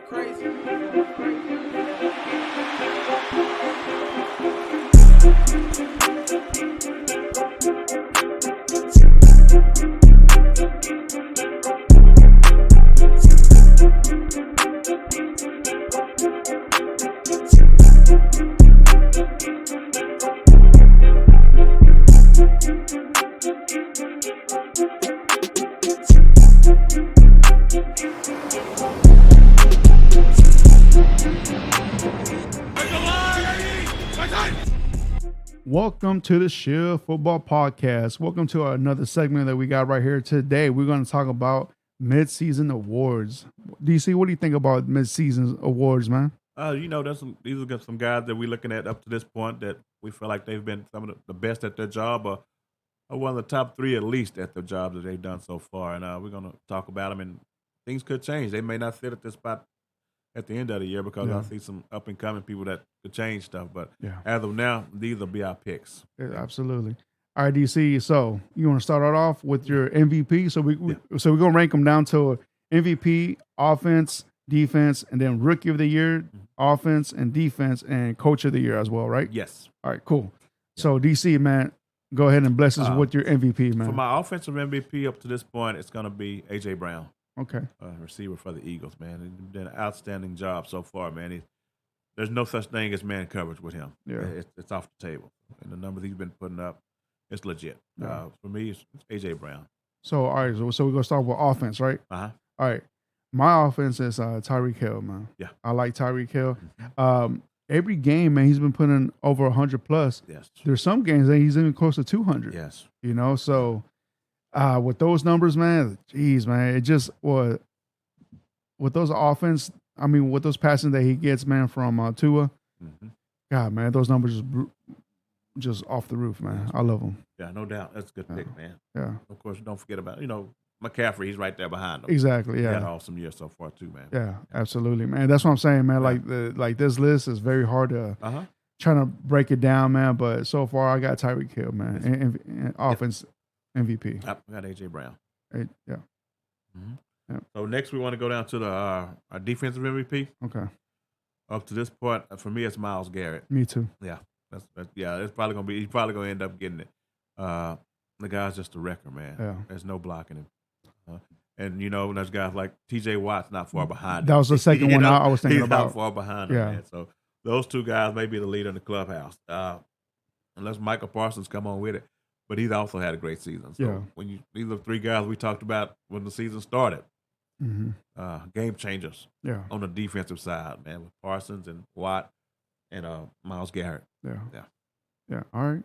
crazy. Welcome to the Shield Football Podcast. Welcome to another segment that we got right here today. We're going to talk about mid-season awards. DC, what do you think about mid-season awards, man? These are some guys that we're looking at up to this point that we feel like they've been some of the best at their job, or one of the top three at least at their job that they've done so far. And we're going to talk about them, and things could change. They may not sit at this spot at the end of the year because I see some up-and-coming people that could change stuff. But as of now, these will be our picks. Yeah, absolutely. All right, DC, so you want to start it off with your MVP? So we're going to rank them down to MVP, offense, defense, and then Rookie of the Year, offense and defense, and Coach of the Year as well, right? Yes. All right, cool. Yeah. So, DC, man, go ahead and bless us with your MVP, man. For my offensive MVP up to this point, it's going to be A.J. Brown. Okay. Receiver for the Eagles, man. He's done an outstanding job so far, man. There's no such thing as man coverage with him. Yeah. It's off the table. And the numbers he's been putting up, it's legit. Yeah. For me, it's A.J. Brown. So, all right, so we're going to start with offense, right? Uh-huh. All right. My offense is Tyreek Hill, man. Yeah. I like Tyreek Hill. Every game, man, he's been putting over 100 plus. Yes. There's some games that he's even close to 200. Yes. You know, so with those numbers, man, geez, man, it just was with those offense. I mean, with those passing that he gets, man, from Tua, God, man, those numbers just off the roof, man. I love them. Yeah, no doubt. That's a good pick, man. Yeah. Of course, don't forget about McCaffrey. He's right there behind him. Exactly. Yeah. He had an awesome year so far too, man. Yeah, absolutely, man. That's what I'm saying, man. Like this list is very hard to trying to break it down, man. But so far, I got Tyreek Hill, man, and offense MVP. I got A.J. Brown. Yeah. So next, we want to go down to our defensive MVP. Okay. Up to this point, for me, it's Myles Garrett. Me too. Yeah. It's probably gonna be. He's probably gonna end up getting it. The guy's just a wrecker, man. Yeah. There's no blocking him. And there's guys like T.J. Watt's not far behind. That was the second one I was thinking he's about. Not far behind him, man. So those two guys may be the leader in the clubhouse, unless Michael Parsons come on with it. But he's also had a great season. So these are three guys we talked about when the season started. Game changers. Yeah. On the defensive side, man, with Parsons and Watt and Myles Garrett. Yeah. All right.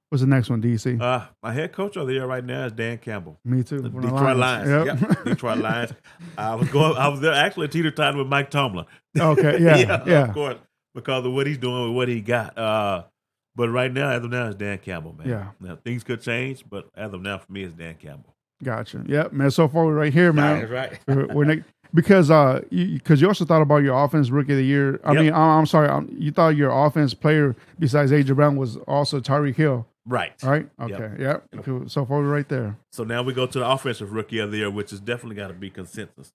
What's the next one, DC? My head coach of the year right now is Dan Campbell. Me too. The Detroit Lions. Yep. Detroit Lions. I was there actually teeter-tottering with Mike Tomlin. Okay. Yeah. Of course, because of what he's doing with what he got. But right now, as of now, it's Dan Campbell, man. Yeah. Now, things could change, but as of now, for me, it's Dan Campbell. Gotcha. Yep, man. So far, we're right here, man. That's right. We're because you also thought about your offense rookie of the year. I mean, I'm sorry. You thought your offense player besides A.J. Brown was also Tyreek Hill. Right. Right? Okay. Yep. So far, we're right there. So now we go to the offensive rookie of the year, which has definitely got to be consensus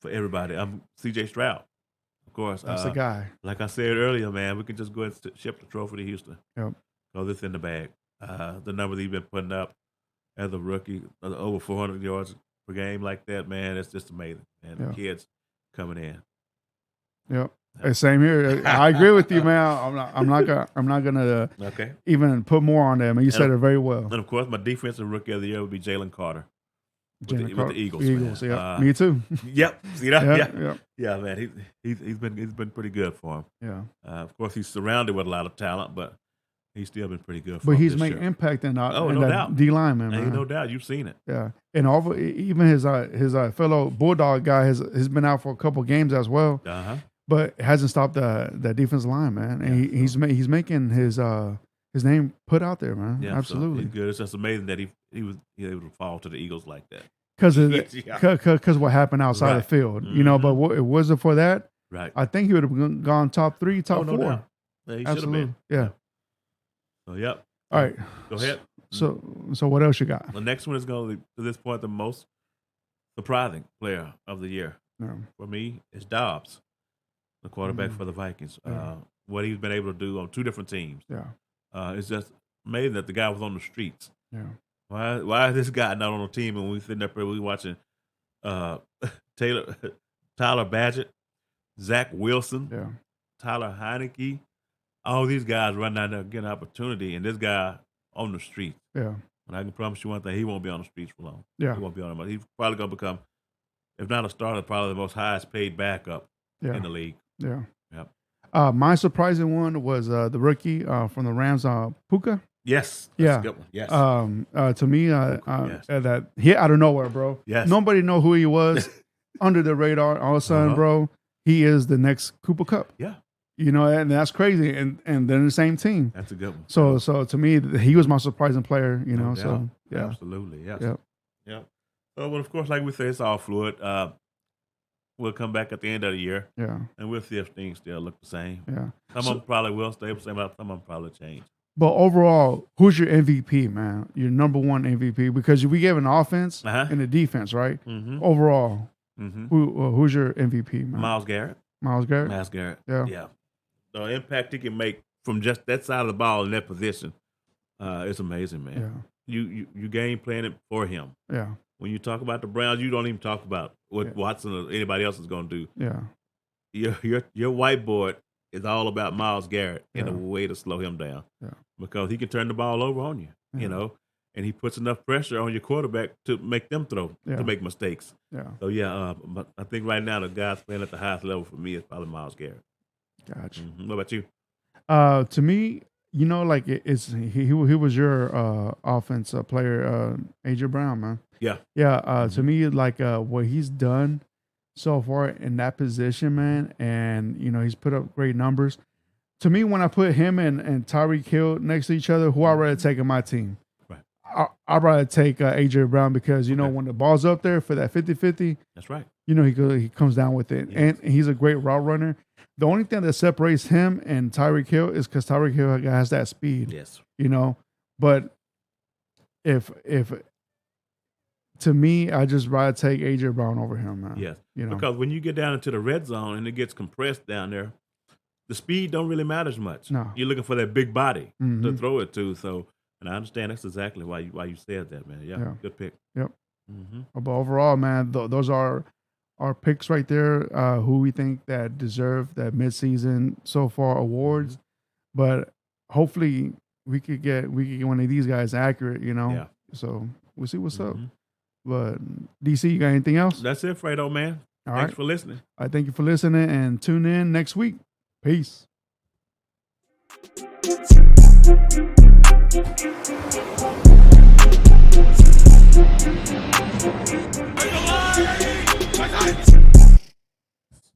for everybody. I'm C.J. Stroud, of course. That's the guy. Like I said earlier, man, we can just go ahead and ship the trophy to Houston. Yep. So it's in the bag. The numbers he's been putting up as a rookie, over 400 yards per game like that, man, it's just amazing. And the kids coming in. Yep. Hey, same here. I agree with you, man. I'm not gonna even put more on that. Man, you said it very well. And of course, my defensive rookie of the year would be Jalen Carter with the Eagles. Eagles, yeah. Me too. Yep. See that? Yeah. Yeah, man. He's been pretty good for him. Yeah. Of course, he's surrounded with a lot of talent, but he's still been pretty good for him. But he's made impact in that doubt. D lineman, man. No doubt. You've seen it. Yeah. And even his fellow Bulldog guy has been out for a couple games as well. But hasn't stopped the defensive line, man. And he's making his name put out there, man. Yeah, absolutely. So he's good. It's just amazing that he was able to fall to the Eagles like that. Because what happened outside the field, But it wasn't for that. Right. I think he would have gone top 3, top 4. Doubt. Yeah, he absolutely. Been. Yeah. So yep. All right. Go ahead. So what else you got? The next one is going to be, to this point, the most surprising player of the year. No. For me, it's Dobbs. the quarterback for the Vikings. What he's been able to do on 2 different teams. It's just amazing that the guy was on the streets. Why is this guy not on the team? And we sitting up here, we watching Tyler Badgett, Zach Wilson, Tyler Heineke, all these guys running out there getting opportunity, and this guy on the streets. And I can promise you one thing: he won't be on the streets for long. He won't be on them. He's probably gonna become, if not a starter, probably the most highest paid backup in the league. My surprising one was the rookie from the Rams, Puka. Yes. That's a good one. Yes. To me, that hit out of nowhere, bro. Nobody know who he was. Under the radar, all of a sudden, bro, he is the next Cooper Kupp. You know, and that's crazy. And they're in the same team. That's a good one. So to me, he was my surprising player. You know, so absolutely, yes. So, well, of course, like we say, it's all fluid. We'll come back at the end of the year. And we'll see if things still look the same. Some of them probably will stay the same, but some of them probably change. But overall, who's your MVP, man? Your number one MVP? Because we gave an offense and a defense, right? Overall, who's your MVP, man? Myles Garrett. Myles Garrett? Myles Garrett. Yeah. The impact he can make from just that side of the ball in that position, it's amazing, man. You game plan it for him. When you talk about the Browns, you don't even talk about what Watson or anybody else is going to do. Your whiteboard is all about Myles Garrett and a way to slow him down because he can turn the ball over on you, you know, and he puts enough pressure on your quarterback to make them throw, to make mistakes. So, but I think right now the guys playing at the highest level for me is probably Myles Garrett. Gotcha. What about you? To me, you know, like he was your offensive player, AJ Brown, man. To me, like what he's done so far in that position, man, and you know he's put up great numbers. To me, when I put him and Tyreek Hill next to each other, who I'd rather take in my team? I'd rather take AJ Brown because you know when the ball's up there for that 50-50, that's right. You know he comes down with it, and he's a great route runner. The only thing that separates him and Tyreek Hill is because Tyreek Hill has that speed. You know, but if to me, I just rather take AJ Brown over him, man. You know? Because when you get down into the red zone and it gets compressed down there, the speed don't really matter as much. No. You're looking for that big body to throw it to. So, and I understand that's exactly why you said that, man. Good pick. But overall, man, those are our picks right there. Who we think that deserve that midseason so far awards, but hopefully we could get one of these guys accurate. You know, so we'll see what's up. But DC, you got anything else? That's it, Fredo, man. Thanks for listening. I thank you for listening and tune in next week. Peace.